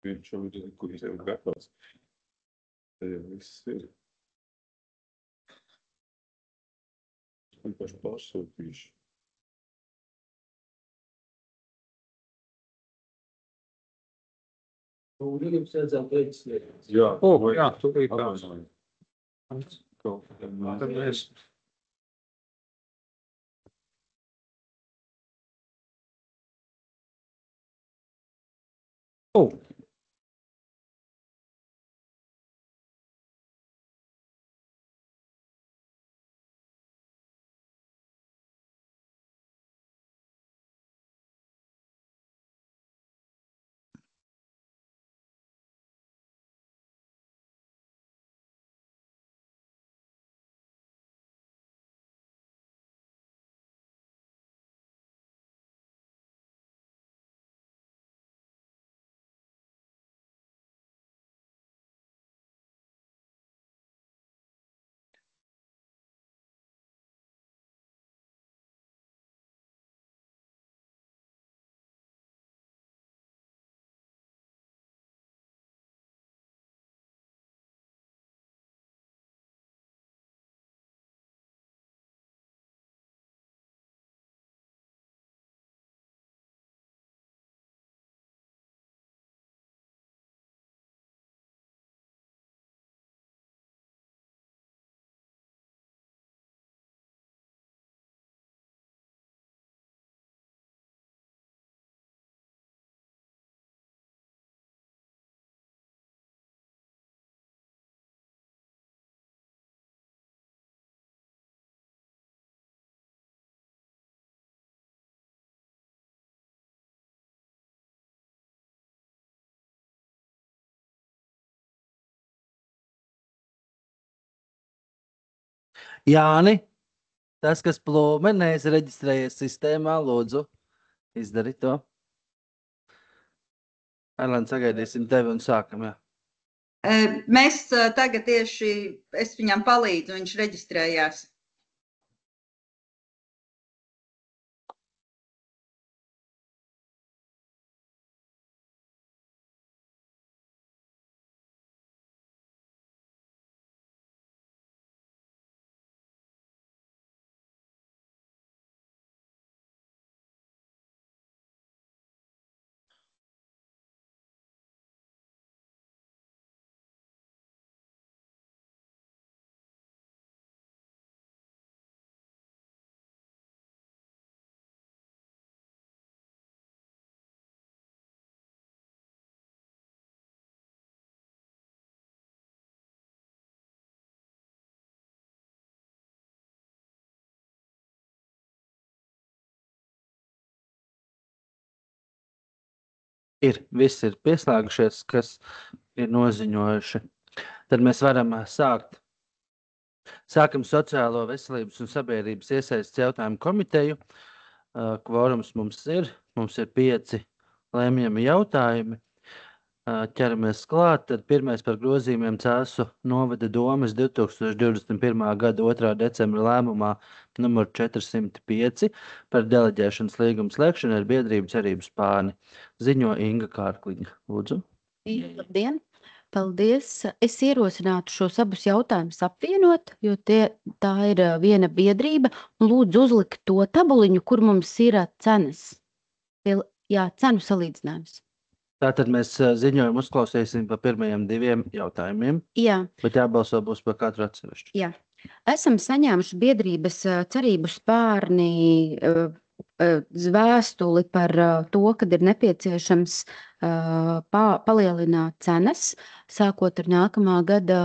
Viņš šobrīd, kurš ir gatavs. Viss ir. Vienkārši pārsūtīšu. Jums vajadzētu beigts. Jā, Jā, tūlīt tā. Tad mēs... Jāni, tas, kas plūme, neizreģistrējies sistēmā, lūdzu, izdari to. Ailēn, sagaidīsim tevi un sākam, jā. Mēs tagad tieši, es viņam palīdzu, viņš reģistrējās. Viss ir pieslēgušies, kas ir noziņojuši. Tad mēs varam sākt. Sākam Sociālo veselības un sabiedrības iesaistes jautājumu komiteju. Kvorums mums ir 5 lēmjami jautājumi. Ķeramies klāt. Tad pirmais par grozījumiem Cēsu novada domes 2021. gada 2. decembra lēmumā numur 405 par deleģēšanas līgumu slēgšanu ar biedrību Cerības Spāni. Ziņo Inga Kārkliņa. Lūdzu. Labdien! Paldies! Es ierosinātu šos abus jautājumus apvienot, jo tā ir viena biedrība. Lūdzu uzlikt to tabuliņu, kur mums ir cenas. Jā, cenu salīdzinājums. Tātad mēs ziņojumu uzklausīsim par pirmajiem 2 jautājumiem. Jā. Bet jābalso būs par katru atsevišķu. Jā. Esam saņēmuši biedrības Cerību Spārni vēstuli par to, kad ir nepieciešams palielināt cenas, sākot ar nākamā gada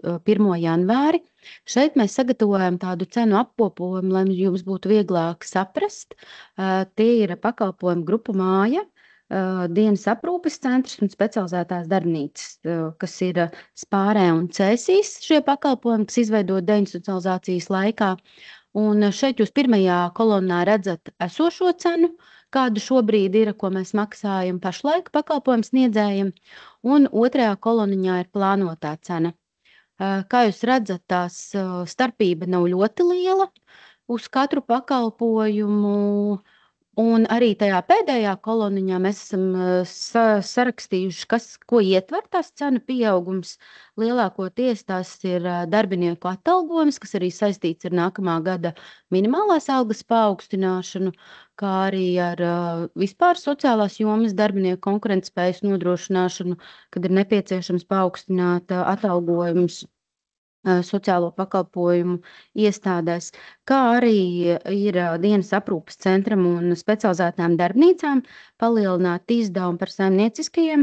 1. janvāri. Šeit mēs sagatavojam tādu cenu apkopojumu, lai jums būtu vieglāk saprast. Tie ir pakalpojumu grupu māja, dienas aprūpes centrs un specializētās darbnīcas, kas ir Spārē un Cēsīs. Šie pakalpojumi, kas izveidot deinstitucionalizācijas laikā. Un šeit jūs pirmajā kolonnā redzat esošo cenu, kāda šobrīd ir, ko mēs maksājam pašlaik pakalpojumu sniedzējiem. Un otrajā koloniņā ir plānotā cena. Kā jūs redzat, tās starpība nav ļoti liela uz katru pakalpojumu. Un arī tajā pēdējā koloniņā mēs esam sarakstījuši, ko ietver tās cenu pieaugums. Lielākoties tās ir darbinieku atalgojums, kas arī saistīts ar nākamā gada minimālās algas paaugstināšanu, kā arī ar vispār sociālās jomas darbinieku konkurentspējas nodrošināšanu, kad ir nepieciešams paaugstināt atalgojumus sociālo pakalpojumu iestādēs, kā arī ir dienas aprūpes centram un specializētām darbnīcām palielināt izdevumu par saimnieciskajiem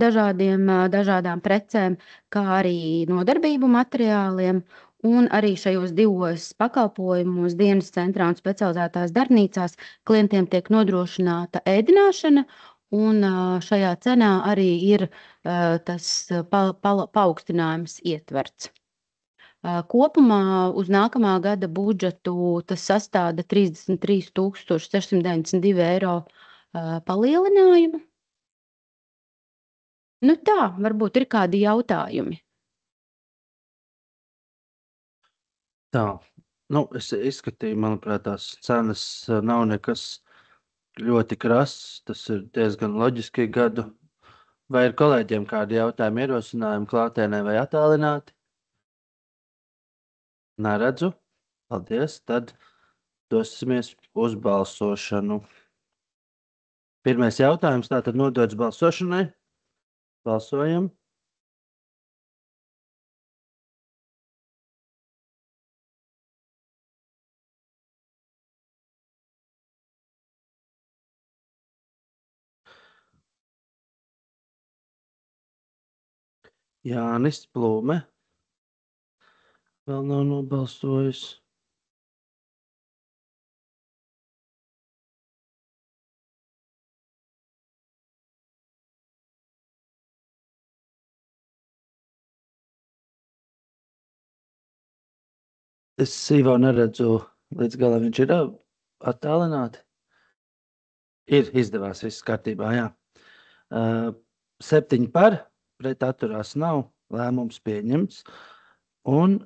dažādām precēm, kā arī nodarbību materiāliem. Un arī šajos divos pakalpojumos dienas centrā un specializētās darbnīcās klientiem tiek nodrošināta ēdināšana, un šajā cenā arī ir tas paaugstinājums ietverts. Kopumā uz nākamā gada budžetu tas sastāda 33 692 eiro palielinājumu. Nu tā, varbūt ir kādi jautājumi. Tā, es izskatīju, manuprāt, tās cenas nav nekas ļoti krass, tas ir diezgan loģiski gadu. Vai ir kolēģiem kādi jautājumi, ierosinājumi klātienē vai attālināti? Neredzu. Paldies. Tad dosimies uz balsošanu. Pirmais jautājums tātad nodots balsošanai. Balsojam. Jānis Plūme. Vēl nav nobalsojis. Es Ivo neredzu līdz galam, viņš ir attālināti. Ir izdevās, viss kārtībā, jā. 7 par, pret atturās nav, lēmums pieņemts. Un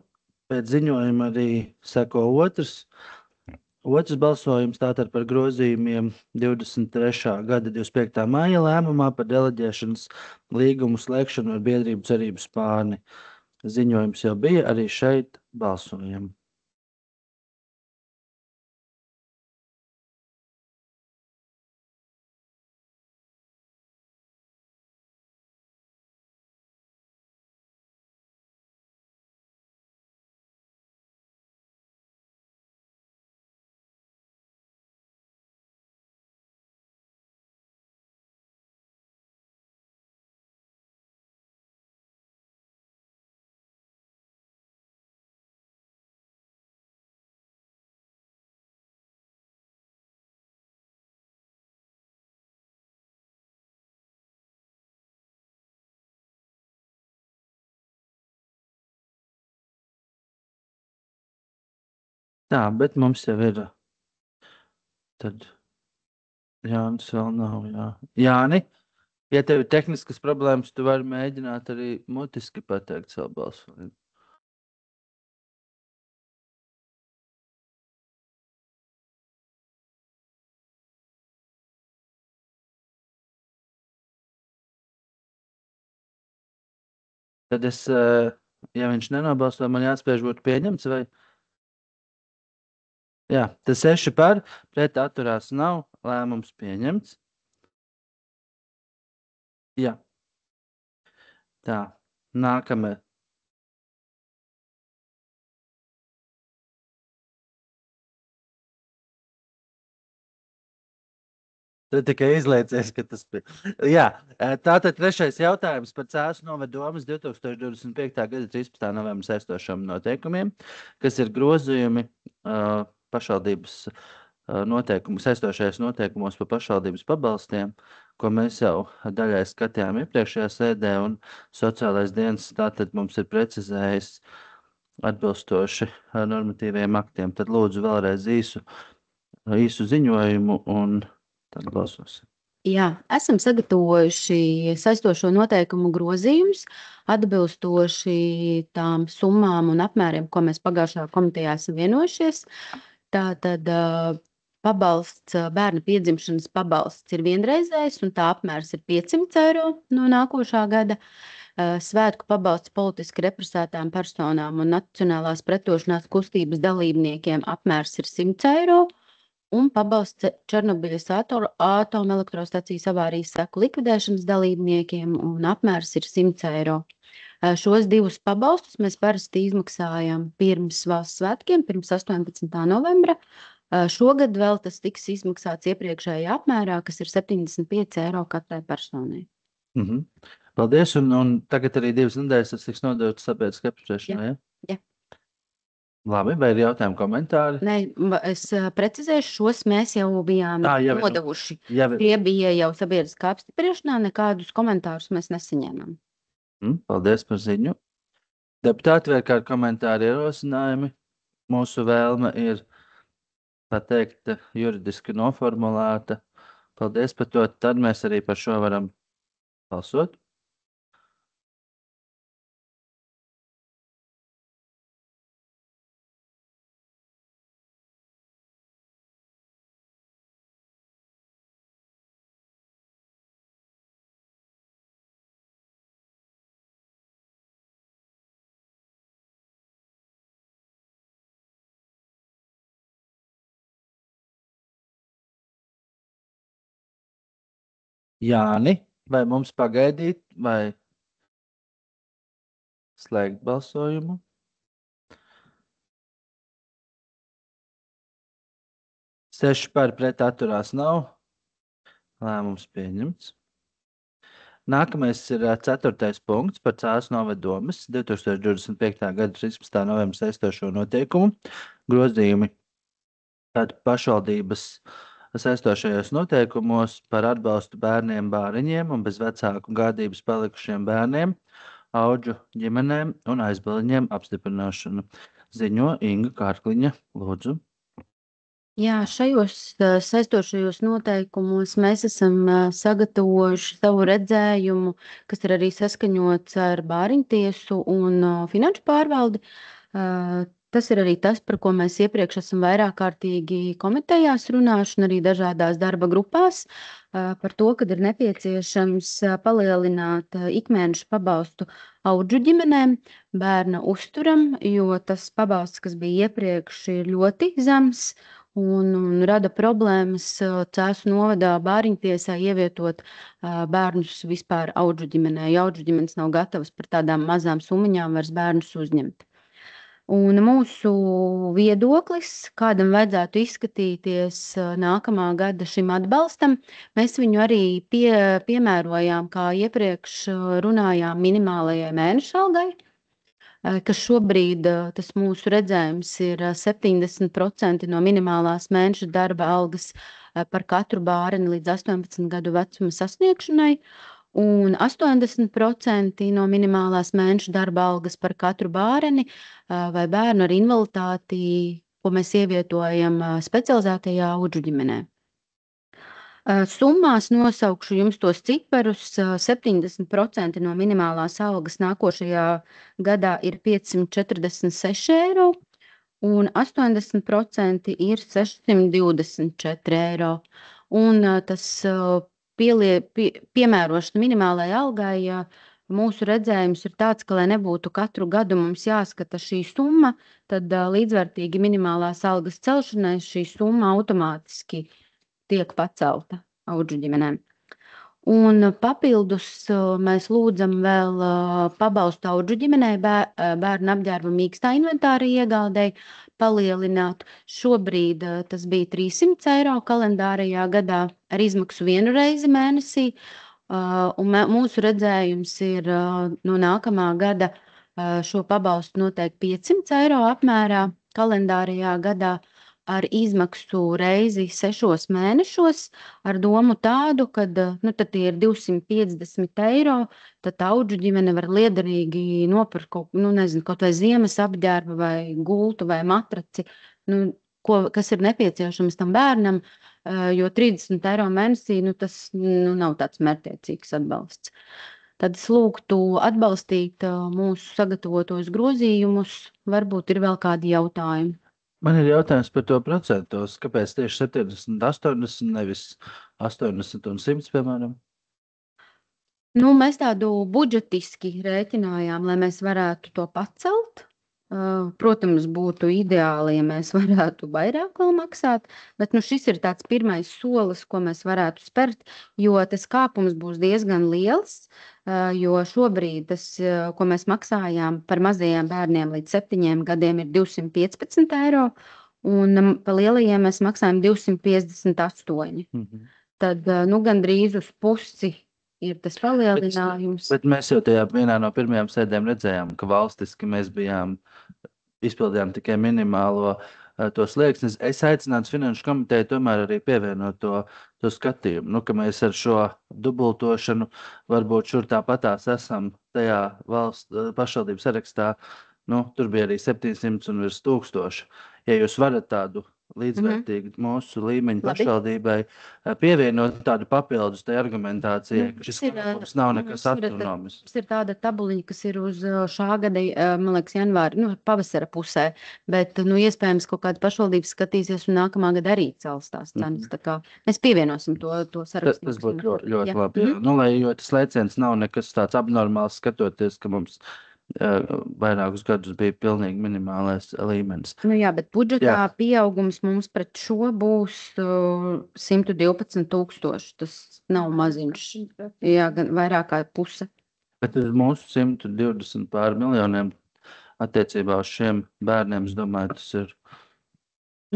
pēc ziņojuma arī seko otrs balsojums tātad par grozījumiem 23. gada 25. maija lēmumā par deleģēšanas līgumu slēgšanu ar biedrību Cerību Spārni. Ziņojums jau bija, arī šeit balsojam. Tā, bet mums jau ir. Tad Jānis vēl nav, jā. Jāni, ja tev ir tehniskas problēmas, tu vari mēģināt arī mutiski pateikt savu balsojumu. Tad ja viņš nenobalso, man jāspēj būt pieņemts, vai? Jā, tas 6 par, pret atturās nav, lēmums pieņemts. Jā. Tā, nākamē. Tu tikai izliecies, ka tas bija. Jā, tātad trešais jautājums par Cēsu novada domas 2025. gada 13. novembra saistošiem noteikumiem, kas ir grozījumi pašvaldības noteikumu, saistošajos noteikumos par pašvaldības pabalstiem, ko mēs jau daļai skatījām iepriekšējā sēdē, un sociālais dienas tātad mums ir precizējis atbilstoši normatīviem aktiem. Tad lūdzu vēlreiz īsu ziņojumu un tad balsosim. Jā, esam sagatavojuši saistošo noteikumu grozījumus atbilstoši tām summām un apmēriem, ko mēs pagājušajā komitejā esam vienojušies. Tātad pabalsts, bērna piedzimšanas pabalsts ir vienreizējs, un tā apmērs ir 500 eiro no nākošā gada. Svētku pabalsts politiski represētām personām un nacionālās pretošanās kustības dalībniekiem apmērs ir 100 eiro, un pabalsts Černobiļas atomelektrostacijas avārijas seku likvidēšanas dalībniekiem un apmērs ir 100 eiro. Šos divus pabalstus mēs parasti izmaksājam pirms valsts svētkiem, pirms 18. novembra. Šogad vēl tas tiks izmaksāts iepriekšējā apmērā, kas ir 75 eiro katrai personai. Paldies, un tagad arī 2 nedēļas tas tiks nodots sabiedriskajai apspriešanai, ja? Jā. Labi, vai ir jautājumi, komentāri? Nē, es precizēšu, šos mēs jau bijām nodevuši. Tie bija jau sabiedriskā apstipriešanā, nekādus komentārus mēs nesaņēmām. Paldies par ziņu. Deputāti, vai kādi komentāri ierosinājumi? Mūsu vēlme ir, tā teikt, juridiski noformulēta. Paldies par to. Tad mēs arī par šo varam balsot. Jāni, vai mums pagaidīt, vai slēgt balsojumu? Seši par pret atturās nav. Lēmums pieņemts. Nākamais ir 4. punkts par Cēsu novada domes 2025. gada 13. novembra saistošo noteikumu grozījumi. Tad pašvaldības saistošajos noteikumos par atbalstu bērniem, bāriņiem un bez vecāku gādības palikušiem bērniem, audžu ģimenēm un aizbaliņiem apstiprināšanu. Ziņo Inga Kārkliņa, lūdzu. Jā, šajos saistošajos noteikumos mēs esam sagatavojuši savu redzējumu, kas ir arī saskaņots ar bāriņtiesu un finanšu pārvaldi. Tas ir arī tas, par ko mēs iepriekš esam vairāk kārtīgi komitejās runājuši un arī dažādās darba grupās par to, kad ir nepieciešams palielināt ikmēneša pabalstu audžu ģimenēm, bērna uzturam, jo tas pabalsts, kas bija iepriekš, ir ļoti zems un rada problēmas Cēsu novadā bāriņtiesā ievietot bērnus vispār audžu ģimenē, jo audžu ģimenes nav gatavas par tādām mazām summiņām vairs bērnus uzņemt. Un mūsu viedoklis, kādam vajadzētu izskatīties nākamā gada šim atbalstam, mēs viņu arī piemērojām, kā iepriekš runājām, minimālajai mēneša algai, kas šobrīd tas mūsu redzējums ir 70% no minimālās mēneša darba algas par katru bērnu līdz 18 gadu vecuma sasniegšanai. Un 80% no minimālās mēneša darba algas par katru bērni vai bērnu ar invaliditāti, ko mēs ievietojam specializētajā audžu ģimenē. Summās nosaukšu jums tos ciparus. 70% no minimālās algas nākošajā gadā ir 546 eiro, un 80% ir 624 eiro. Un tas piemērošana minimālajai algai, mūsu redzējums ir tāds, ka, lai nebūtu katru gadu mums jāskata šī summa, tad līdzvērtīgi minimālās algas celšanai šī summa automātiski tiek pacelta audžu ģimenēm. Un papildus mēs lūdzam vēl pabalstu audžu ģimenei bērnu apģērba mīkstā inventāra iegādei palielināt. Šobrīd tas bija 300 eiro kalendārajā gadā ar izmaksu 1 reizi mēnesī. Un mūsu redzējums ir no nākamā gada šo pabalstu noteikti 500 eiro apmērā kalendārajā gadā ar izmaksu reizi 6 mēnešos, ar domu tādu, ka tad tie ir 250 eiro, tad audžu ģimene var liederīgi nopirkt kaut vai ziemas apģērba vai gultu vai matraci, kas ir nepieciešams tam bērnam, jo 30 eiro mēnesī tas nav tāds mērķtiecīgs atbalsts. Tad es lūgtu atbalstīt mūsu sagatavotos grozījumus, varbūt ir vēl kādi jautājumi. Man ir jautājums par to procentos. Kāpēc tieši 70, 80, nevis 80 un 100, piemēram? Nu, mēs tādu budžetiski rēķinājām, lai mēs varētu to pacelt. Protams, būtu ideāli, ja mēs varētu vairāk vēl maksāt, bet šis ir tāds pirmais solis, ko mēs varētu spērt, jo tas kāpums būs diezgan liels, jo šobrīd tas, ko mēs maksājām par mazajiem bērniem līdz 7 gadiem, ir 215 eiro, un pa lielajiem mēs maksājam 258. Tad gandrīz uz pusi ir tas palielinājums. Bet mēs jau tajā vienā no pirmajām sēdēm redzējām, ka valstiski mēs izpildījām tikai minimālo to slieksni. Es aicinātu Finanšu komiteju tomēr arī pievienot to skatījumu, ka mēs ar šo dubultošanu varbūt šur tāpatās esam tajā pašvaldības sarakstā. Tur bija arī 700 un virs 1000. Ja jūs varat tādu līdzvērtīgi mūsu līmeņu pašvaldībai pievienot tādu papildus tai argumentācijai, ka šis kāpums nav nekas astronomisks. Mums ir tāda tabuliņa, kas ir uz šā gada, man liekas, janvāra, pavasara pusē, bet, iespējams, kaut kāda pašvaldības skatīsies un nākamā gada arī cels tās cenas. Tā kā mēs pievienosim to sarakstu. Tas būtu ļoti labi. Jo tas lēciens nav nekas tāds abnormāls, skatoties, ka mums vairākus gadus bija pilnīgi minimālais līmenis. Jā, bet budžetā pieaugums mums pret šo būs 112 000. Tas nav maziņš. Jā, gan vairāk kā puse. Bet mūsu 120 pār miljoniem attiecībā uz šiem bērniem, es domāju, tas ir.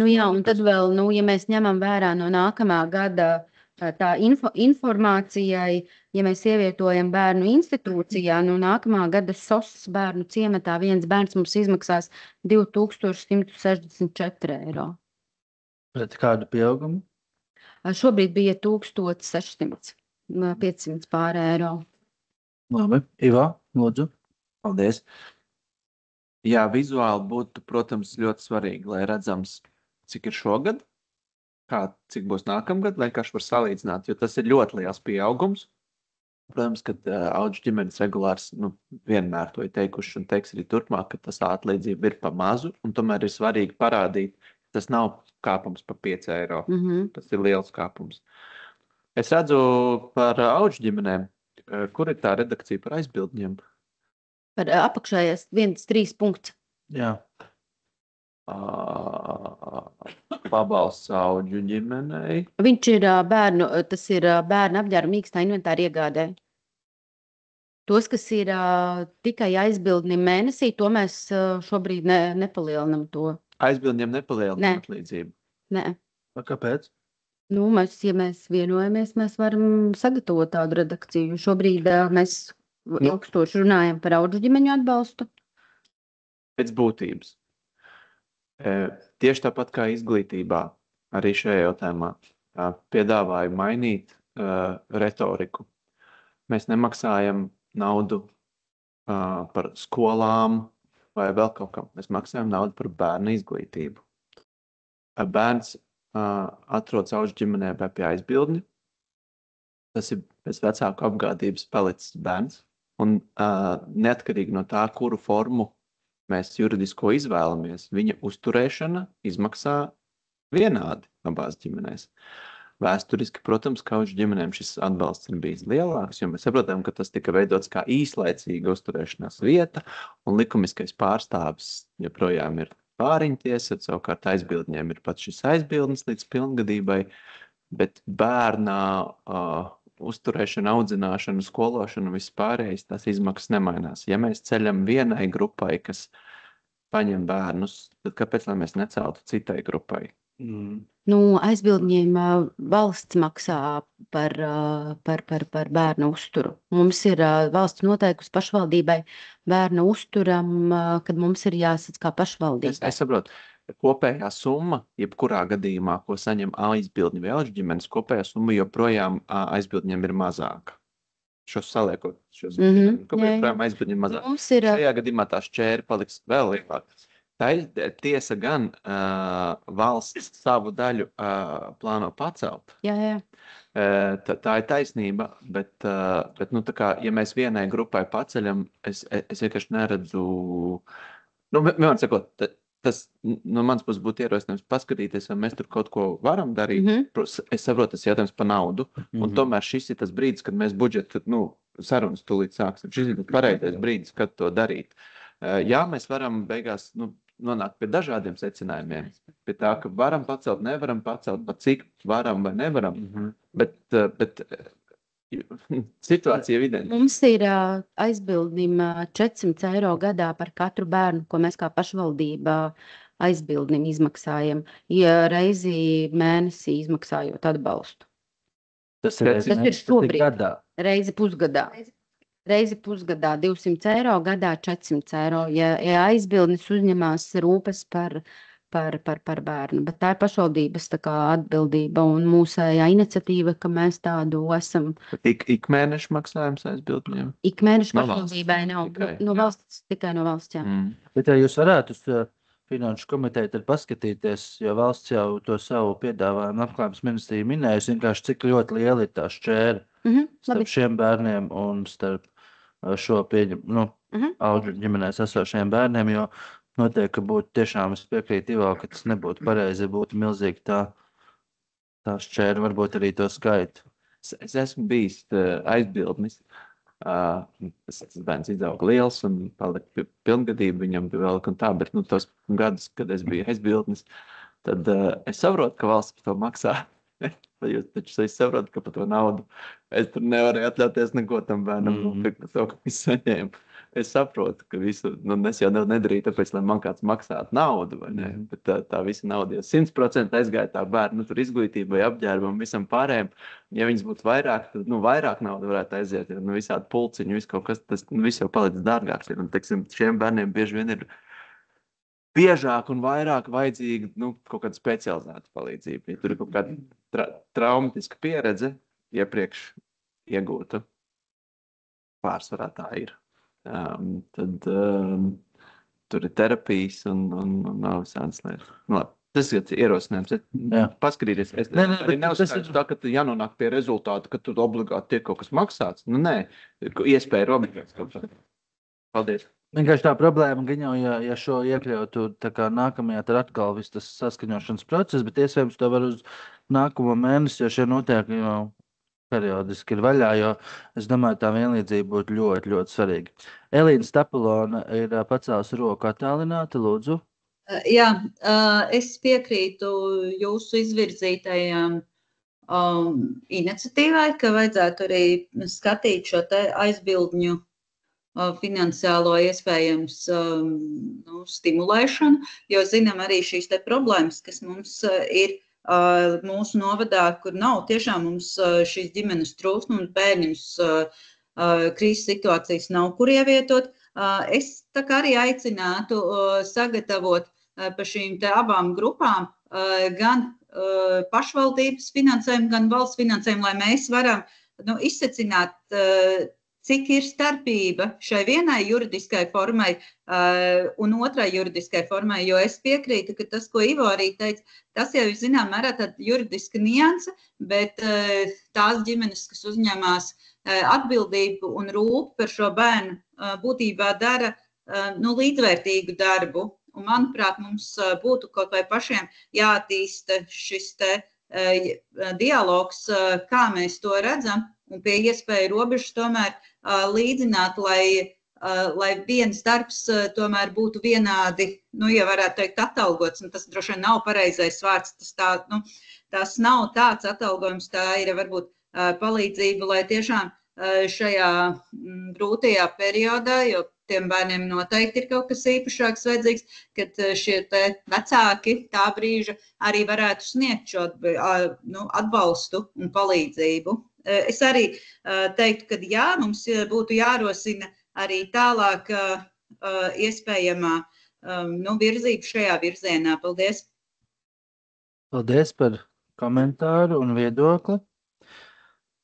Jā, un tad vēl, ja mēs ņemam vērā no nākamā gada tā informācijai, ja mēs ievietojam bērnu institūcijā, nākamā gada SOS bērnu ciematā viens bērns mums izmaksās 2164 eiro. Pret kādu pieaugumu? Šobrīd bija 1600, 500 pār eiro. Labi, Ivā, lūdzu. Paldies. Jā, vizuāli būtu, protams, ļoti svarīgi, lai redzams, cik ir šogad, cik būs nākamgad, vienkārši var salīdzināt, jo tas ir ļoti liels pieaugums. Protams, ka audžu ģimenes regulārs vienmēr to ir teikuši un teiks arī turpmāk, ka tas atlīdzība ir pa mazu, un tomēr ir svarīgi parādīt, ka tas nav kāpums pa 5 eiro. Tas ir liels kāpums. Es redzu par audžu ģimenēm, kur ir tā redakcija par aizbildņiem? Par apakšējais 1.3 punkts. Jā. Pabalsts audžu ģimenei. Viņš ir tas ir bērnu apģērba mīkstā inventāra iegādē. Tos, kas ir tikai aizbildnim mēnesī, to mēs šobrīd nepalielinam to. Aizbildņiem nepalielinam atlīdzību? Nē. Kāpēc? Ja mēs vienojamies, mēs varam sagatavot tādu redakciju. Šobrīd mēs ilgstoši runājam par audžu ģimeņu atbalstu. Pēc būtības. Tieši tāpat kā izglītībā, arī šajā jautājumā piedāvāju mainīt retoriku. Mēs nemaksājam naudu par skolām vai vēl kaut kam. Mēs maksājam naudu par bērnu izglītību. Bērns atrodas audžu ģimenē vai pie aizbildņa. Tas ir pēc vecāku apgādības palicis bērns. Un neatkarīgi no tā, kuru formu mēs juridisko izvēlamies, viņa uzturēšana izmaksā vienādi abās ģimenēs. Vēsturiski, protams, ka audžu ģimenēm šis atbalsts ir bijis lielāks, jo mēs saprotam, ka tas tika veidots kā īslaicīga uzturēšanās vieta, un likumiskais pārstāvis joprojām ir pāriņtiesa, savukārt aizbildņiem ir pats šis aizbildnis līdz pilngadībai, bet bērnā uzturēšana, audzināšana, skološana, viss pārējais, tās izmaksas nemainās. Ja mēs ceļam vienai grupai, kas paņem bērnus, tad kāpēc lai mēs neceltu citai grupai? Aizbildņiem valsts maksā par bērnu uzturu. Mums ir valsts noteikusi pašvaldībai bērnu uzturam, kad mums ir jāsadz kā pašvaldībai. Es saprotu. Kopējā summa, jebkurā gadījumā, ko saņem aizbildņi vai audžu ģimenes, kopējā summa joprojām aizbildņiem ir mazāka. Šos saliekot, joprojām aizbildņiem mazāka. Šajā gadījumā tā šķēri paliks vēl lielāka. Tā ir tiesa gan valsts savu daļu plāno pacelt. Jā. Tā ir taisnība, bet tā kā, ja mēs vienai grupai paceļam, es vienkārši neredzu, vienmēr sakot, tas no mans puses būtu ierosinājums paskatīties, vai mēs tur kaut ko varam darīt. Es saprotu, tas jautājums par naudu, un tomēr šis ir tas brīdis, kad mēs budžetu, sarunas tūlīt sāksim. Šis ir pareizais brīdis, kad to darīt. Jā, mēs varam beigās, nonākt pie dažādiem secinājumiem. Pie tā, ka varam pacelt, nevaram pacelt, pa cik varam vai nevaram. Bet situācija evidenti. Mums ir aizbildnim 400 eiro gadā par katru bērnu, ko mēs kā pašvaldība aizbildnim izmaksājam, ja reizi mēnesī izmaksājot atbalstu. Tas ir šobrīd. Gadā. Reizi pusgadā. Reizi pusgadā 200 eiro, gadā 400 eiro, ja aizbildnis uzņemās rūpes par bērnu. Bet tā ir pašvaldības atbildība un mūsējā iniciatīva, ka mēs tādu esam. Ik mēnešu maksājums aizbildņiem? Ik mēnešu pašvaldībai nav. Tikai no valsts, jā. Bet ja jūs varētu uz Finanšu komiteju tad paskatīties, jo valsts jau to savu piedāvājumu apklājums ministrija minējusi, vienkārši cik ļoti liela ir tā šķēra starp šiem bērniem un starp šo audžu ģimenēs esošiem bērniem, jo noteikti, ka būtu tiešām, es piekrītu Ivo, ka tas nebūtu pareizi, būtu milzīgi tā šķēra, varbūt arī to skaitu. Es esmu bijis aizbildnis. Tas bērns izauga liels un palika pilngadība, viņam bija vēl un tā, bet tos gadus, kad es biju aizbildnis, tad es saprotu, ka valsts par to maksā. Taču es saprotu, ka par to naudu es tur nevarēju atļauties neko tam bērnam nopirkt par to, ka es saņēmu. Es saprotu, ka visu, es jau nedarīju tāpēc, lai man kāds maksātu naudu, vai ne? Bet tā visa nauda jau 100% aizgāja tā bērnu, tur izglītībai, apģērbam, visam pārējiem. Ja viņas būtu vairāk, tad vairāk nauda varētu aiziet, jo visādi pulciņi, visu kaut kas, tas viss jau palicis dārgāks. Un, teiksim, šiem bērniem bieži vien ir biežāk un vairāk vajadzīga kaut kāda specializēta palīdzība. Ja tur ir kaut kāda traumatiska pieredze iepriekš iegūta, pārsvarā tā ir. Tad tur ir terapijas un nav visādas lietas. Labi, tas ir ierosinājums. Paskatīties. Es arī neuzskatu tā, ka tu jānonāk pie rezultātu, ka tu obligāti tiek kaut kas maksāts. Nē, iespēja ir obligāts. Paldies. Vienkārši tā problēma, gan jau, ja šo iekļautu tā kā nākamajā, tad atkal viss tas saskaņošanas process, bet iespējams to var uz nākamo mēnesi, jo šie notiekumi jau periodiski ir vaļā, jo es domāju, tā vienlīdzība būtu ļoti, ļoti svarīga. Elīna Stapulona ir pacēlusi roku attālināti, lūdzu. Jā, es piekrītu jūsu izvirzītajām iniciatīvai, ka vajadzētu arī skatīt šo te aizbildņu finansiālo iespējams stimulēšanu, jo zinām arī šīs te problēmas, kas mums ir mūsu novadā, kur nav tiešām mums šīs ģimenes trūkst, mums bērnus krīzes situācijas nav, kur ievietot. Es tā kā arī aicinātu sagatavot pa šīm te abām grupām gan pašvaldības finansējumu, gan valsts finansējumu, lai mēs varam izsecināt, cik ir starpība šai vienai juridiskai formai un otrai juridiskai formai, jo es piekrītu, ka tas, ko Ivo arī teica, tas jau ir zinām mērā tāda juridiska nianse, bet tās ģimenes, kas uzņemās atbildību un rūp par šo bērnu, būtībā dara līdzvērtīgu darbu. Un, manuprāt, mums būtu kaut vai pašiem jāattīsta šis te dialogs, kā mēs to redzam, un pie iespēju robežas tomēr līdzināt, lai viens darbs tomēr būtu vienādi, ja varētu teikt, atalgots, un tas droši vien nav pareizais vārds, tas nav tāds atalgojums, tā ir varbūt palīdzība, lai tiešām šajā grūtajā periodā, jo tiem bērniem noteikti ir kaut kas īpašāks vajadzīgs, kad šie te vecāki tā brīža arī varētu sniegt šo atbalstu un palīdzību. Es arī teiktu, ka jā, mums būtu jārosina arī tālāk iespējamā virzība šajā virzienā. Paldies! Paldies par komentāru un viedokli.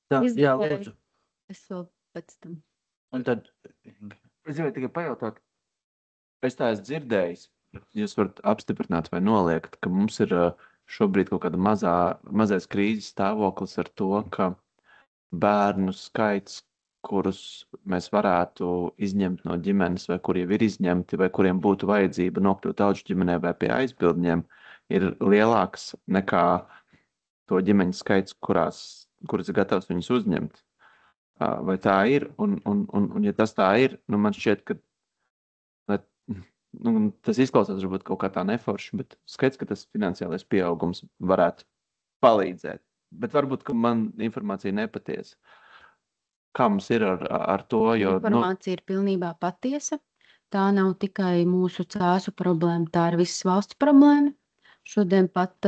Tā, jā, lūdzu. Es vēl pēc tam. Un tad, es gribēju tikai pajautāt, es tā esmu dzirdējis, jūs varat apstiprināt vai noliegt, ka mums ir šobrīd kaut kāda mazais krīzes stāvoklis ar to, ka bērnu skaits kurus mēs varētu izņemt no ģimenes, vai kuri jau ir izņemti, vai kuriem būtu vajadzība nokļūt audžu ģimenē vai pie aizbildņiem, ir lielāks nekā to ģimeņu skaits, kuras ir gatavs viņus uzņemt. Vai tā ir? Un ja tas tā ir, nu man šķiet, ka tas izklausās varbūt kaut kā tā neforši, bet skaidrs, ka tas finansiālais pieaugums varētu palīdzēt. Bet varbūt, ka man informācija nepatiesa. Kā mums ir ar to? Jo, Informācija ir pilnībā patiesa. Tā nav tikai mūsu cēsu problēma, tā ir visas valsts problēma. Šodien pat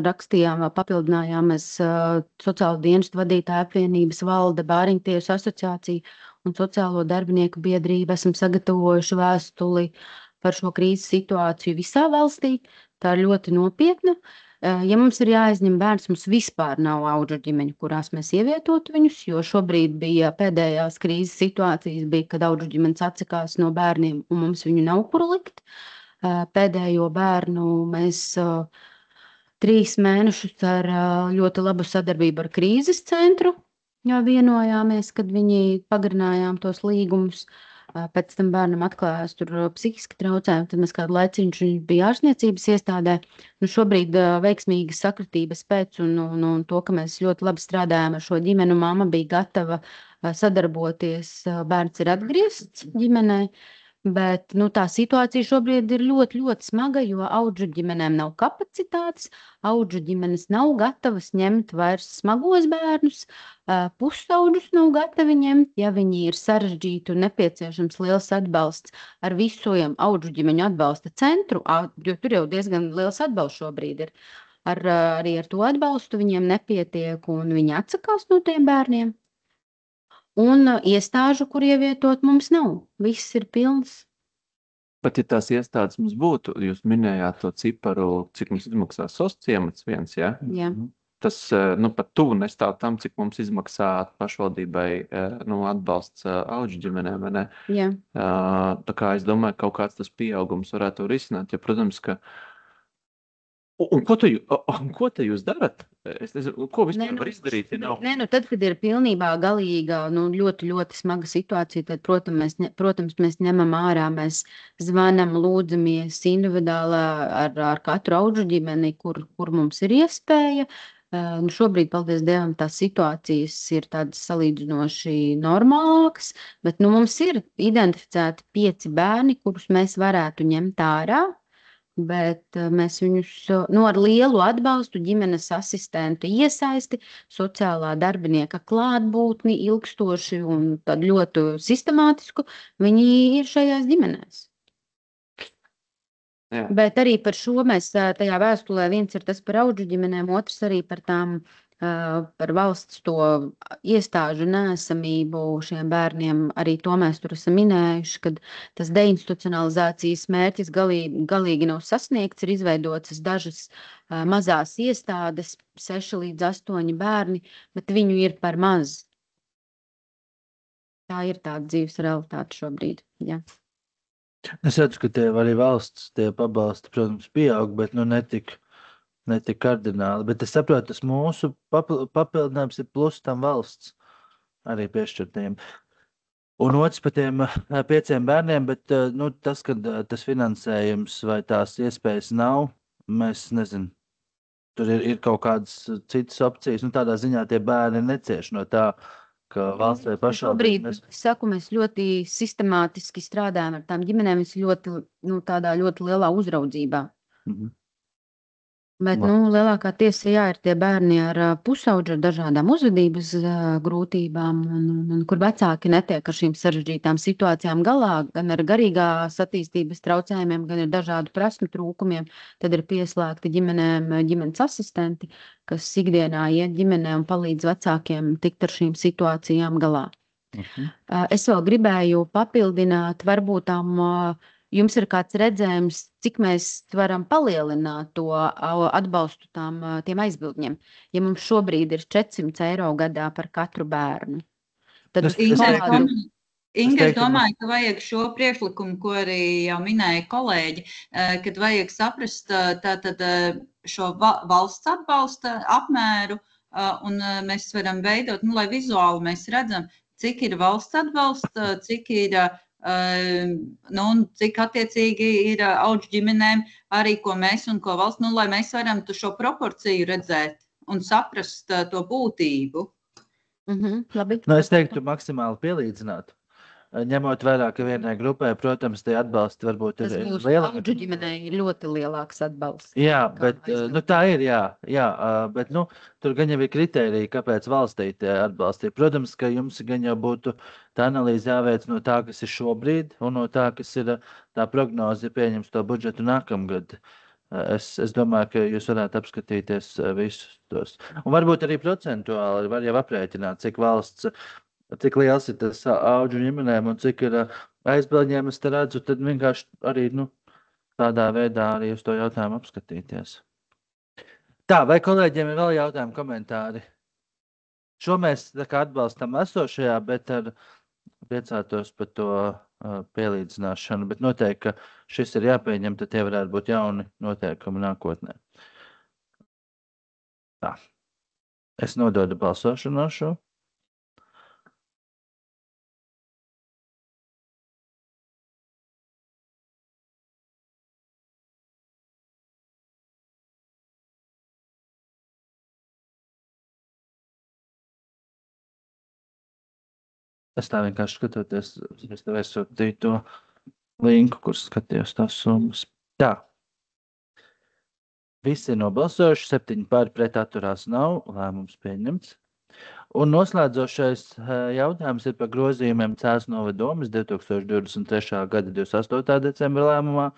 rakstījām, papildinājāmies Sociālo dienestu vadītāju apvienības valde, Bāriņtiesu asociācija un Sociālo darbinieku biedrība. Esam sagatavojuši vēstuli par šo krīzes situāciju visā valstī. Tā ir ļoti nopietna. Ja mums ir jāizņem bērns, mums vispār nav audžu ģimeņu, kurās mēs ievietotu viņus, jo šobrīd bija pēdējās krīzes situācijas, kad audžu ģimenes atsakās no bērniem un mums viņu nav kur likt. Pēdējo bērnu mēs 3 mēnešus ar ļoti labu sadarbību ar krīzes centru vienojāmies, kad viņi pagarinājām tos līgumus. Pēc tam bērnam atklājās tur psihiski traucējumi, tad mēs kādu laiciņu viņš bija ārstniecības iestādē. Nu, šobrīd veiksmīgas sakritības pēc un to, ka mēs ļoti labi strādājām ar šo ģimeni, mamma bija gatava sadarboties, bērns ir atgriezts ģimenei. Bet tā situācija šobrīd ir ļoti, ļoti smaga, jo audžu ģimenēm nav kapacitātes, audžu ģimenes nav gatavas ņemt vairs smagos bērnus, pusaudžus nav gatavi ņemt, ja viņi ir sarežģīti un nepieciešams liels atbalsts ar visiem audžu ģimeņu atbalsta centru, jo tur jau diezgan liels atbalsts šobrīd ir. Arī ar to atbalstu viņiem nepietiek un viņi atsakās no tiem bērniem. Un iestāžu, kur ievietot, mums nav. Viss ir pilns. Bet, ja tās iestādes mums būtu, jūs minējāt to ciparu, cik mums izmaksā SOS ciemats viens, ja? Jā. Tas pat tuvu nestāv tam, cik mums izmaksā pašvaldībai atbalsts audžu ģimenēm, vai ne? Jā. Tā kā es domāju, kaut kāds tas pieaugums varētu risināt, jo, protams, ka Un ko te jūs darat? Es nezinu, ko vispār var izdarīt, ja nav? Tad, kad ir pilnībā galīga, ļoti, ļoti smaga situācija, tad, protams, mēs ņemam ārā, mēs zvanam, lūdzamies individuāli ar katru audžu ģimeni, kur mums ir iespēja. Šobrīd, paldies Dievam, tās situācijas ir tādas salīdzinoši normālākas, bet mums ir identificēti 5 bērni, kurus mēs varētu ņemt ārā. Bet mēs viņus ar lielu atbalstu, ģimenes asistentu iesaisti, sociālā darbinieka klātbūtni, ilgstoši un tādu ļoti sistemātisku, viņi ir šajās ģimenēs. Jā. Bet arī par šo mēs tajā vēstulē viens ir tas par audžu ģimenēm, otrs arī par tām par valsts to iestāžu neesamību šiem bērniem. Arī to mēs tur esam minējuši, kad tas deinstitucionalizācijas mērķis galīgi nav sasniegts, ir izveidotas dažas mazās iestādes, 6 līdz 8 bērni, bet viņu ir par maz. Tā ir tāda dzīves realitāte šobrīd. Jā. Es redzu, ka tie arī valsts tie pabalsti, protams, pieaug, bet netik kardināli, bet es saprotu, tas mūsu papildinājums ir plus tam valsts arī piešķirtiem. Un otrs par tiem 5 bērniem, bet tas, kad tas finansējums vai tās iespējas nav, mēs nezinu, tur ir kaut kādas citas opcijas, tādā ziņā tie bērni necieš no tā, ka valsts vai pašvaldība. Šobrīd, mēs ļoti sistemātiski strādājam ar tām ģimenēm, tādā ļoti lielā uzraudzībā. Mhm. Bet lielākā tiesa ir tie bērni ar pusauģu, ar dažādām uzvedības grūtībām, un kur vecāki netiek ar šīm sarežģītām situācijām galā, gan ar garīgās attīstības traucējumiem, gan ar dažādu prasmu trūkumiem. Tad ir pieslēgti ģimenes asistenti, kas ikdienā iet ģimenē un palīdz vecākiem tikt ar šīm situācijām galā. Es vēl gribēju papildināt, varbūt jums ir kāds redzējums, cik mēs varam palielināt to atbalstu tiem aizbildņiem. Ja mums šobrīd ir 400 eiro gadā par katru bērnu. Tad Inga, es domāju, ka vajag šo priekšlikumu, ko arī jau minēja kolēģi, kad vajag saprast tātad šo valsts atbalsta apmēru, un mēs varam veidot, lai vizuāli mēs redzam, cik ir valsts atbalsts, cik ir, cik attiecīgi ir auģu ģimenēm arī, ko mēs un ko valsts, lai mēs varam šo proporciju redzēt un saprast to būtību. Labi. Es teiktu maksimāli pielīdzināt. Ņemot vērā, ka vienai grupai, protams, tie atbalsti varbūt Tas ir mūsu lielāki. auģu ģimenei ir ļoti lielāks atbalsts. Jā, kā bet tā ir, jā, bet tur gan jau ir kritērija, kāpēc valstī tie atbalstī. Protams, ka jums gan jau būtu tā analīze jāveic no tā, kas ir šobrīd, un no tā, kas ir tā prognoze, pieņems to budžetu nākamgad. Es domāju, ka jūs varētu apskatīties visus tos. Un varbūt arī procentuāli var jau aprēķināt, cik liels ir tas auģu ģimenēm un cik ir aizbildņiem, es te redzu, tad vienkārši arī, tādā veidā arī uz to jautājumu apskatīties. Tā, vai kolēģiem ir vēl jautājumi, komentāri? Šo mēs tā kā atbalstam esošajā, bet priecātos par to pielīdzināšanu, bet noteikti, ka šis ir jāpieņem, tad tie varētu būt jauni noteikumi nākotnē. Tā. Es nododu balsošanu šo. Es tā vienkārši skatoties, es tev aizsūtīju to linku, kur skatījos tās summas. Tā. Visi ir nobalsojuši, 7 par pret atturās nav, lēmums pieņemts. Un noslēdzošais jautājums ir par grozījumiem Cēsu novada domes 2023. gada 28. decembra lēmumā,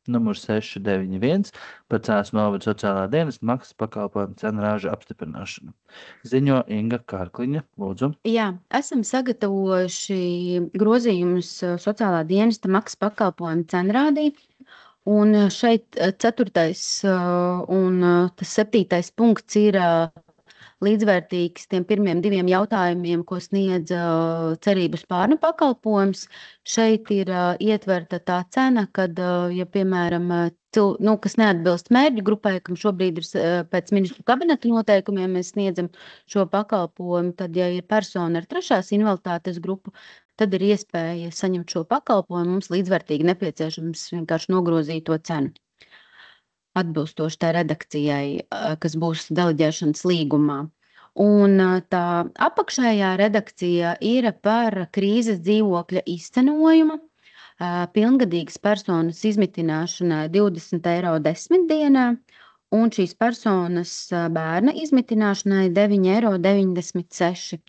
numur 691 par Cēsu novada sociālā dienesta maksas pakalpojumu cenu rāžu apstiprināšanu. Ziņo Inga Kārkliņa, lūdzu. Jā, esam sagatavojuši grozījumus sociālā dienesta maksas pakalpojumu cenrādī. Un šeit 4. un tas 7. punkts ir līdzvērtīgs tiem pirmiem 2 jautājumiem, ko sniedz cerības pārnu pakalpojums. Šeit ir ietverta tā cena, kad, ja piemēram, kas neatbilst mērķu grupai, kam šobrīd ir pēc ministru kabineta noteikumiem, mēs sniedzam šo pakalpojumu, tad, ja ir persona ar 3. invaliditātes grupu, tad ir iespēja saņemt šo pakalpojumu. Mums līdzvērtīgi nepieciešams vienkārši nogrozīt to cenu atbilstoši tā redakcijai, kas būs deleģēšanas līgumā. Un tā apakšējā redakcija ir par krīzes dzīvokļa izcenojumu, pilngadīgas personas izmitināšanai 20 eiro 10 dienā, un šīs personas bērna izmitināšanai 9,96 eiro.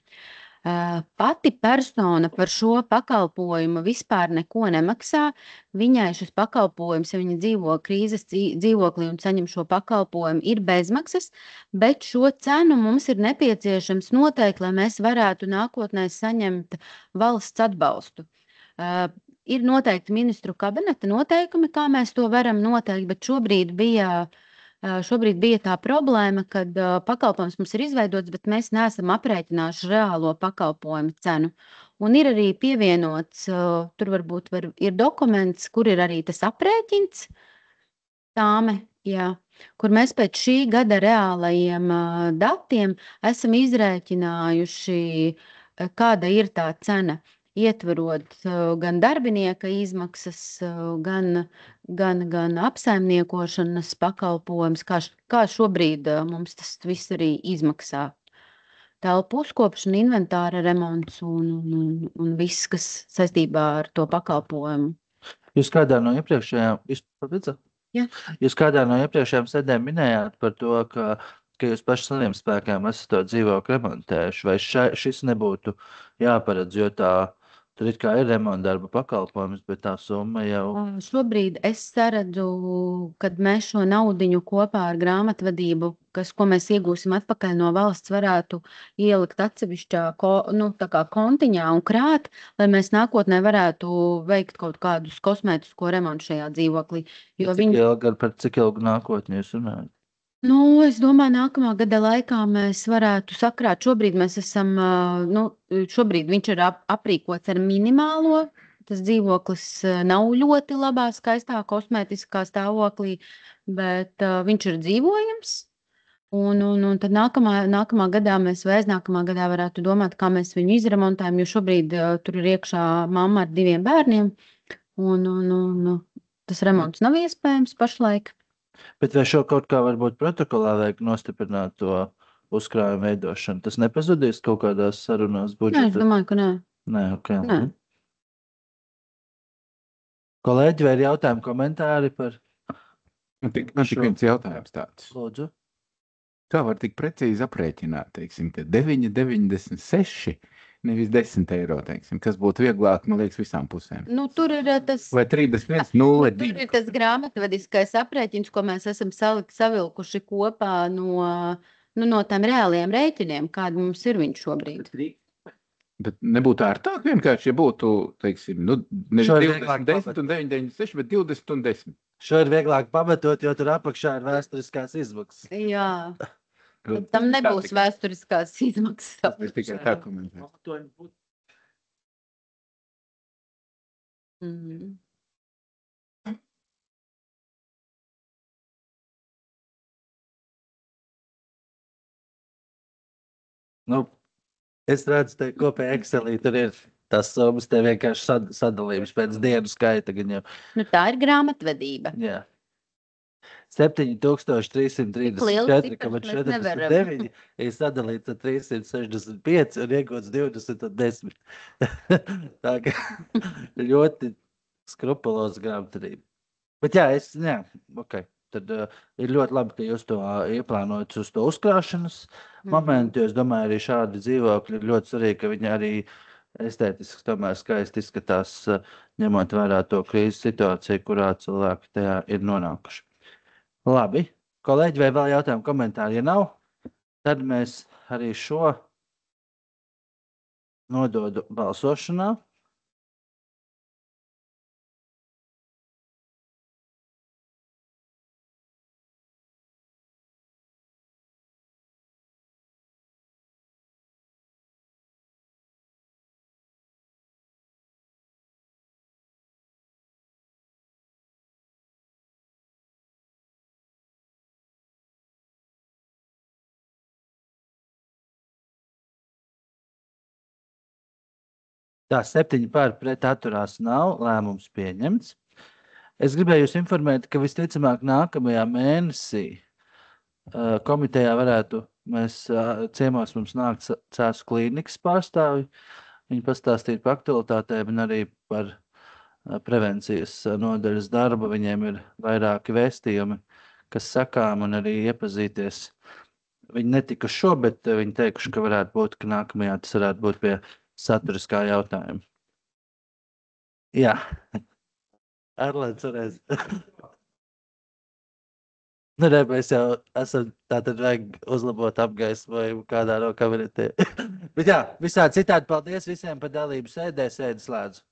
Pati persona par šo pakalpojumu vispār neko nemaksā. Viņai šis pakalpojums, ja viņa dzīvo krīzes dzīvoklī un saņem šo pakalpojumu, ir bezmaksas, bet šo cenu mums ir nepieciešams noteikti, lai mēs varētu nākotnē saņemt valsts atbalstu. Ir noteikti ministru kabineta noteikumi, kā mēs to varam noteikt, bet šobrīd bija tā problēma, kad pakalpojums mums ir izveidots, bet mēs neesam aprēķinājuši reālo pakalpojumu cenu. Un ir arī pievienots, tur varbūt ir dokuments, kur ir arī tas aprēķins, tāme, jā, kur mēs pēc šī gada reālajiem datiem esam izrēķinājuši, kāda ir tā cena, ietverot gan darbinieka izmaksas, gan apsaimniekošanas pakalpojums, kā šobrīd mums tas viss arī izmaksā. Telpu uzkopšana, inventāra remonts un viss, kas saistībā ar to pakalpojumu. Jūs kādā no iepriekšējām sēdēm minējāt par to, ka jūs paši saviem spēkiem esat to dzīvokli remontējuši, vai šis nebūtu jāparedz, jo tur it kā ir remontdarba pakalpojums, bet tā summa jau... Šobrīd es saredzu, kad mēs šo naudiņu kopā ar grāmatvedību, ko mēs iegūsim atpakaļ no valsts, varētu ielikt atsevišķā kontiņā un krāt, lai mēs nākotnē varētu veikt kaut kādus kosmētisko remontu šajā dzīvoklī. Par cik ilgu nākotni jūs runājat? Es domāju, nākamā gada laikā mēs varētu sakrāt. Šobrīd mēs esam, šobrīd viņš ir aprīkots ar minimālo. Tas dzīvoklis nav ļoti labā, skaistā, kosmētiskā stāvoklī, bet viņš ir dzīvojams. Un tad nākamā gadā mēs vai aiznākamā gadā varētu domāt, kā mēs viņu izremontējam, jo šobrīd tur ir iekšā mamma ar 2 bērniem, un tas remonts nav iespējams pašlaik. Bet vai šo kaut kā varbūt protokolā vajag nostiprināt to uzkrājumu veidošanu? Tas nepazudīs kaut kādās sarunās Nē, es budžeta? domāju, ka nē. Nē, ok. Nē. Kolēģi, vai ir jautājumi, komentāri par Man tik viens jautājums tāds. lūdzu? Kā var tik precīzi aprēķināt, teiksim, ka 9,96, nevis 10 eiro, teiksim, kas būtu vieglāk, man liekas, visām pusēm? Nu, tur ir tas. Vai 31,02? Tur ir tas grāmatvediskais aprēķins, ko mēs esam savilkuši kopā no tām reālajiem rēķiniem, kāda mums ir viņš šobrīd. Bet nebūtu ērtāk vienkārši, ja būtu, teiksim, nevis Šo ir 20, vieglāk 10 un 9,96, bet 20 un 10. Šo ir vieglāk pamatot, jo tur apakšā ir vēsturiskās izmaksas. Jā, bet tam nebūs vēsturiskās izmaksas. Tas ir tikai tā komentārs. Mhm. Nu, es redzu, te kopēji Excelī tur ir tas summas, te vienkārši sadalījums pēc dienu skaita. Gan jau. Nu, tā ir grāmatvedība. Jā. 7,334,49 ir sadalīts ar 365 un iegūts 20 un 10. Tā kā ļoti skrupulosa grāmatvedība. Bet jā, ok. Tad ir ļoti labi, ka jūs to ieplānojat uz to uzkrāšanas momentu, jo es domāju, arī šādi dzīvokļi ir ļoti svarīgi, ka viņi arī estētiski tomēr skaisti izskatās, ņemot vērā to krīzes situāciju, kurā cilvēki tajā ir nonākuši. Labi, kolēģi, vai vēl jautājumu komentāri? Ja nav, tad mēs arī šo nododu balsošanā. Tā 7 par pret atturās nav, lēmums pieņemts. Es gribēju jūs informēt, ka visticamāk nākamajā mēnesī komitejā varētu ciemos mums nākt Cēsu klīnikas pārstāvi. Viņi pastāstīja par aktualitātēm un arī par prevencijas nodaļas darbu. Viņiem ir vairāki vēstījumi, kas sakām un arī iepazīties. Viņi netika šo, bet viņi teikuši, ka varētu būt, ka nākamajā tas varētu būt pie saturiskā jautājuma. Jā. Arlēns varēs. Nu, ne, mēs jau esam, tātad vajag uzlabot apgaismojumu kādā no kabinetē. Bet jā, visādi citādi paldies visiem par dalību sēdē, sēdi slēdzu.